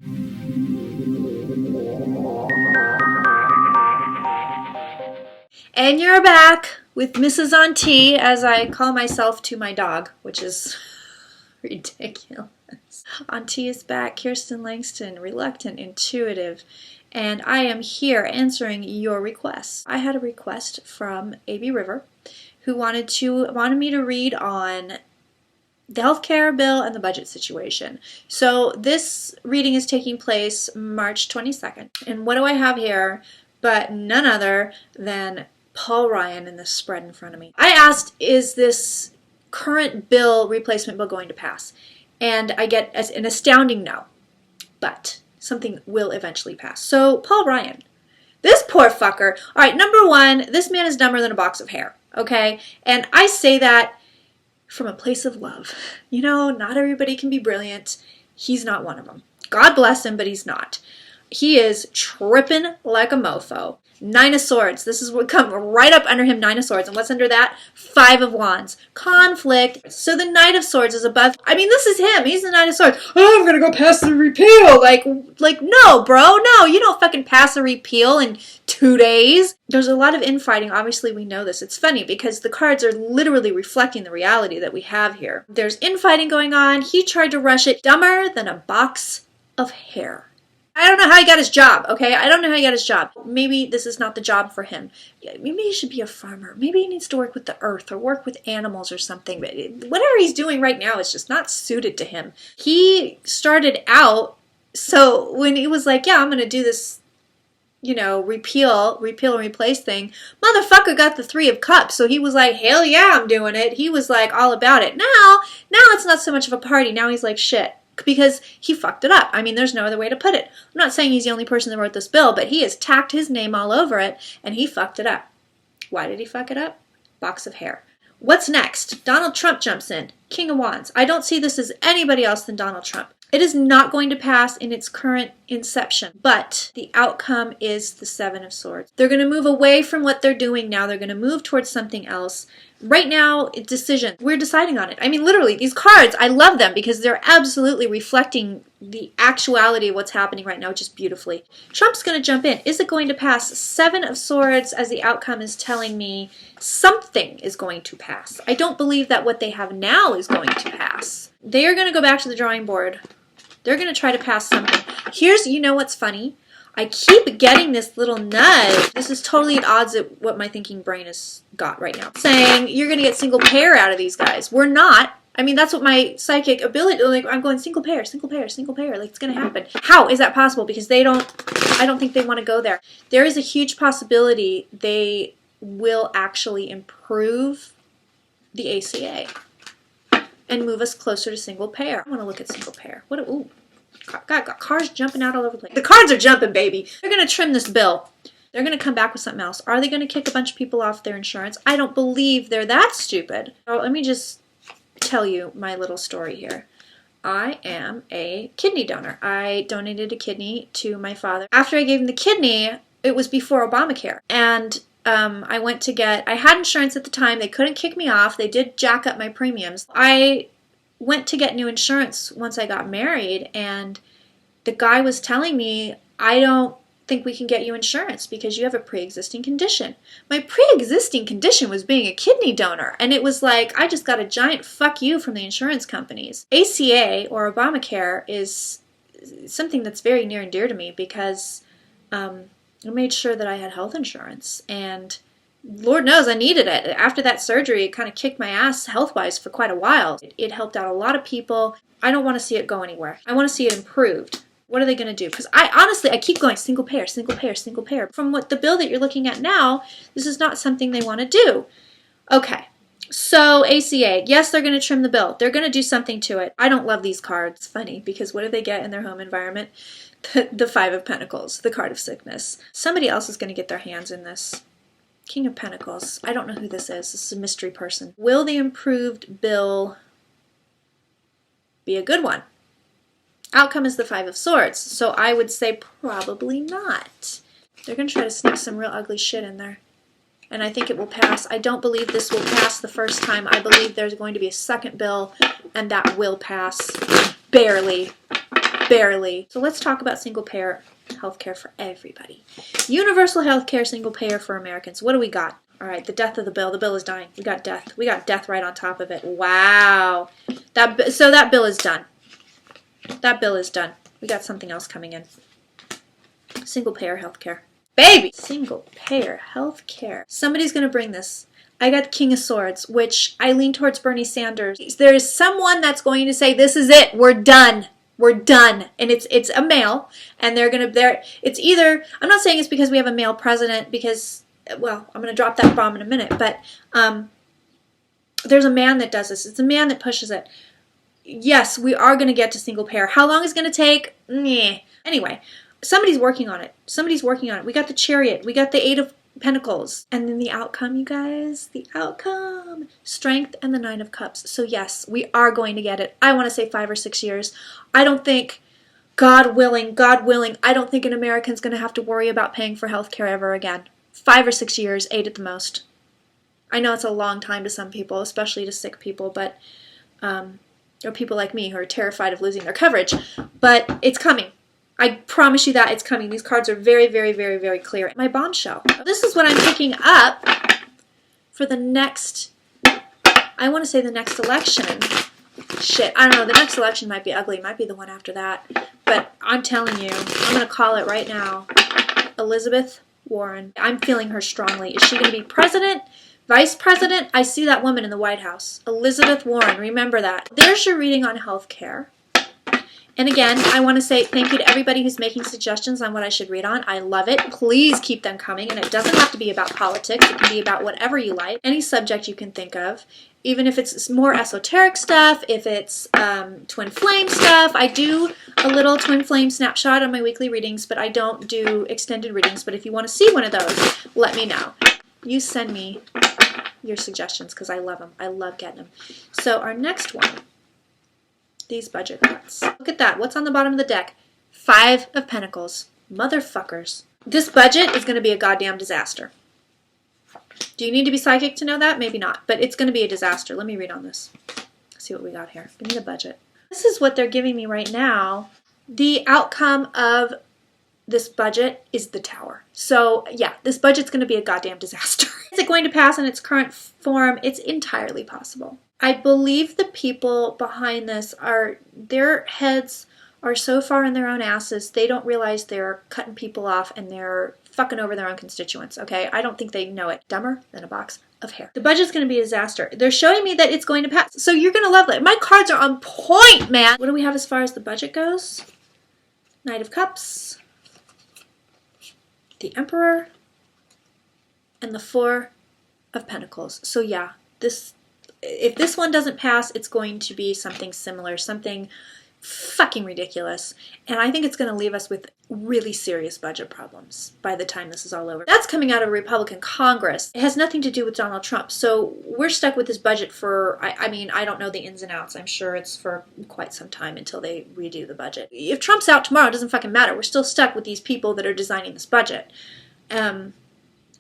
And you're back with Mrs. Auntie, as I call myself to my dog, which is ridiculous. Auntie is back, Kirsten Langston, reluctant, intuitive, and I am here answering your requests. I had a request from A.B. River, who wanted me to read on the healthcare bill and the budget situation. So this reading is taking place March 22nd. And what do I have here but none other than Paul Ryan in this spread in front of me. I asked, is this current bill, replacement bill, going to pass? And I get an astounding no. But something will eventually pass. So Paul Ryan, this poor fucker. All right, number one, this man is dumber than a box of hair. Okay? And I say that from a place of love. You know, not everybody can be brilliant. He's not one of them. God bless him, but he's not. He is tripping like a mofo. 9 of Swords. This is what comes right up under him, 9 of Swords. And what's under that? 5 of Wands. Conflict. So the Knight of Swords is above. I mean, this is him. He's the Knight of Swords. Oh, I'm going to go pass the repeal. Like, no, bro. No, you don't fucking pass a repeal in 2 days. There's a lot of infighting. Obviously, we know this. It's funny because the cards are literally reflecting the reality that we have here. There's infighting going on. He tried to rush it. Dumber than a box of hair. I don't know how he got his job, okay? I don't know how he got his job. Maybe this is not the job for him. Maybe he should be a farmer. Maybe he needs to work with the earth or work with animals or something. But whatever he's doing right now is just not suited to him. He started out, so when he was like, yeah, I'm going to do this, you know, repeal and replace thing, motherfucker got the 3 of Cups. So he was like, hell yeah, I'm doing it. He was like all about it. Now it's not so much of a party. Now he's like, shit. Because he fucked it up. I mean, there's no other way to put it. I'm not saying he's the only person that wrote this bill, but he has tacked his name all over it, and he fucked it up. Why did he fuck it up? Box of hair. What's next? Donald Trump jumps in. King of Wands. I don't see this as anybody else than Donald Trump. It is not going to pass in its current inception, but the outcome is the 7 of Swords. They're going to move away from what they're doing now. They're going to move towards something else. Right now, decision. We're deciding on it. I mean, literally, these cards, I love them because they're absolutely reflecting the actuality of what's happening right now just beautifully. Trump's going to jump in. Is it going to pass? 7 of Swords as the outcome is telling me something is going to pass. I don't believe that what they have now is going to pass. They are going to go back to the drawing board. They're going to try to pass something. Here's, you know what's funny? I keep getting this little nudge. This is totally at odds at what my thinking brain has got right now. Saying, you're going to get single pair out of these guys. We're not. I mean, that's what my psychic ability, like, I'm going single pair, single pair, single pair. Like, it's going to happen. How is that possible? Because I don't think they want to go there. There is a huge possibility they will actually improve the ACA and move us closer to single pair. I want to look at single pair. Ooh. Got cars jumping out all over the place. The cards are jumping, baby. They're going to trim this bill. They're going to come back with something else. Are they going to kick a bunch of people off their insurance? I don't believe they're that stupid. So let me just tell you my little story here. I am a kidney donor. I donated a kidney to my father. After I gave him the kidney, it was before Obamacare. And I went to I had insurance at the time. They couldn't kick me off. They did jack up my premiums. I went to get new insurance once I got married, and the guy was telling me, I don't think we can get you insurance because you have a pre-existing condition. My pre-existing condition was being a kidney donor, and it was like, I just got a giant fuck you from the insurance companies. ACA, or Obamacare, is something that's very near and dear to me because I made sure that I had health insurance, and Lord knows I needed it. After that surgery, it kind of kicked my ass health-wise for quite a while. It helped out a lot of people. I don't want to see it go anywhere. I want to see it improved. What are they going to do? Because I keep going single pair, single pair, single pair. From what the bill that you're looking at now, this is not something they want to do. Okay, so ACA, yes, they're going to trim the bill. They're going to do something to it. I don't love these cards. It's funny because what do they get in their home environment? The 5 of Pentacles, the card of sickness. Somebody else is going to get their hands in this. King of Pentacles. I don't know who this is. This is a mystery person. Will the improved bill be a good one? Outcome is the 5 of Swords. So I would say probably not. They're going to try to sneak some real ugly shit in there. And I think it will pass. I don't believe this will pass the first time. I believe there's going to be a second bill, and that will pass. Barely. Barely. So let's talk about single payer healthcare for everybody. Universal healthcare, single payer for Americans. What do we got? All right, the death of the bill. The bill is dying. We got death. We got death right on top of it. Wow. So that bill is done. That bill is done. We got something else coming in. Single payer healthcare. Baby! Single payer healthcare. Somebody's going to bring this. I got the King of Swords, which I lean towards Bernie Sanders. There's someone that's going to say, this is it. We're done. We're done. And it's a male, and it's either, I'm not saying it's because we have a male president, because, well, I'm going to drop that bomb in a minute, but there's a man that does this. It's a man that pushes it. Yes, we are going to get to single payer. How long is it going to take? Meh. Anyway, somebody's working on it. Somebody's working on it. We got the Chariot. We got the Eight of Pentacles. And then the outcome, you guys, the outcome, Strength and the Nine of Cups. So yes, we are going to get it. I want to say 5 or 6 years. I don't think, God willing, I don't think an American's going to have to worry about paying for health care ever again. 5 or 6 years, 8 at the most. I know it's a long time to some people, especially to sick people, but or people like me who are terrified of losing their coverage, but it's coming. I promise you that it's coming. These cards are very, very, very, very clear. My bombshell. This is what I'm picking up for the next, I want to say the next election. Shit, I don't know. The next election might be ugly. It might be the one after that. But I'm telling you, I'm going to call it right now. Elizabeth Warren. I'm feeling her strongly. Is she going to be president? Vice president? I see that woman in the White House. Elizabeth Warren. Remember that. There's your reading on health care. And again, I want to say thank you to everybody who's making suggestions on what I should read on. I love it. Please keep them coming. And it doesn't have to be about politics. It can be about whatever you like. Any subject you can think of. Even if it's more esoteric stuff, if it's twin flame stuff. I do a little twin flame snapshot on my weekly readings, but I don't do extended readings. But if you want to see one of those, let me know. You send me your suggestions because I love them. I love getting them. So our next one. These budget cuts. Look at that. What's on the bottom of the deck? 5 of Pentacles. Motherfuckers. This budget is going to be a goddamn disaster. Do you need to be psychic to know that? Maybe not. But it's going to be a disaster. Let me read on this. See what we got here. Give me the budget. This is what they're giving me right now. The outcome of this budget is the Tower. So yeah, this budget's going to be a goddamn disaster. Is it going to pass in its current form? It's entirely possible. I believe the people behind this their heads are so far in their own asses, they don't realize they're cutting people off and they're fucking over their own constituents, okay? I don't think they know it. Dumber than a box of hair. The budget's going to be a disaster. They're showing me that it's going to pass, so you're going to love it. My cards are on point, man! What do we have as far as the budget goes? Knight of Cups, the Emperor, and the 4 of Pentacles. So yeah, if this one doesn't pass, it's going to be something similar, something fucking ridiculous. And I think it's going to leave us with really serious budget problems by the time this is all over. That's coming out of a Republican Congress. It has nothing to do with Donald Trump. So we're stuck with this budget for, I mean, I don't know the ins and outs. I'm sure it's for quite some time until they redo the budget. If Trump's out tomorrow, it doesn't fucking matter. We're still stuck with these people that are designing this budget.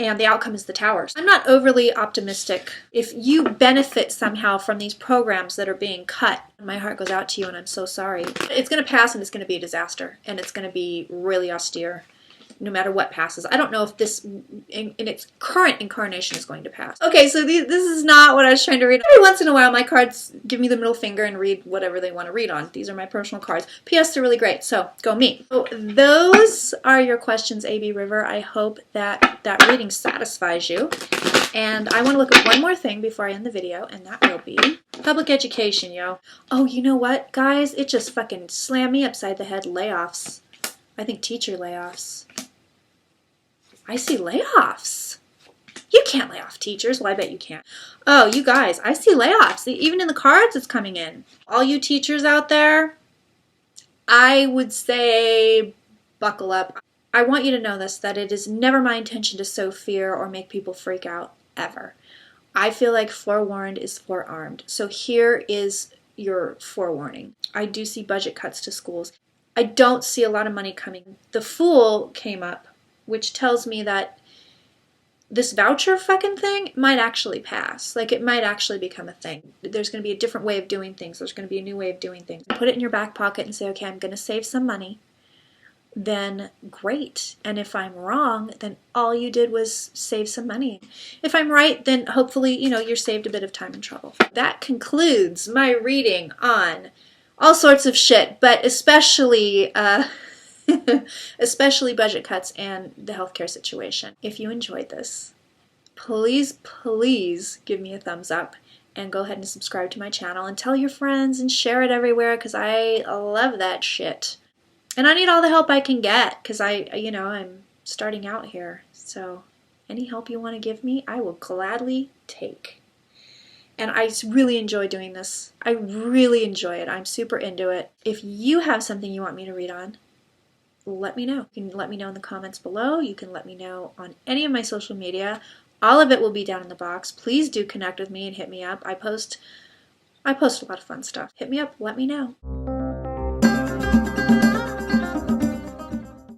And the outcome is the Towers. I'm not overly optimistic. If you benefit somehow from these programs that are being cut, my heart goes out to you and I'm so sorry. It's going to pass and it's going to be a disaster. And it's going to be really austere no matter what passes. I don't know if this, in its current incarnation, is going to pass. Okay, so this is not what I was trying to read. Every once in a while, my cards give me the middle finger and read whatever they want to read on. These are my personal cards. P.S. They're really great, so go me. So those are your questions, A.B. River. I hope that reading satisfies you. And I want to look at one more thing before I end the video, and that will be public education, yo. Oh, you know what, guys? It just fucking slammed me upside the head. Layoffs. I think teacher layoffs. I see layoffs. You can't lay off teachers. Well, I bet you can't. Oh, you guys, I see layoffs. Even in the cards, it's coming in. All you teachers out there, I would say buckle up. I want you to know this, that it is never my intention to sow fear or make people freak out, ever. I feel like forewarned is forearmed. So here is your forewarning. I do see budget cuts to schools. I don't see a lot of money coming. The Fool came up, which tells me that this voucher fucking thing might actually pass. Like, it might actually become a thing. There's going to be a different way of doing things. There's going to be a new way of doing things. Put it in your back pocket and say, okay, I'm going to save some money. Then great. And if I'm wrong, then all you did was save some money. If I'm right, then hopefully, you're saved a bit of time and trouble. That concludes my reading on all sorts of shit, but especially especially budget cuts and the healthcare situation. If you enjoyed this, please give me a thumbs up and go ahead and subscribe to my channel and tell your friends and share it everywhere, because I love that shit. And I need all the help I can get, because I'm starting out here. So any help you want to give me, I will gladly take. And I really enjoy doing this. I really enjoy it. I'm super into it. If you have something you want me to read on, let me know. You can let me know in the comments below. You can let me know on any of my social media. All of it will be down in the box. Please do connect with me and hit me up. I post a lot of fun stuff. Hit me up. Let me know.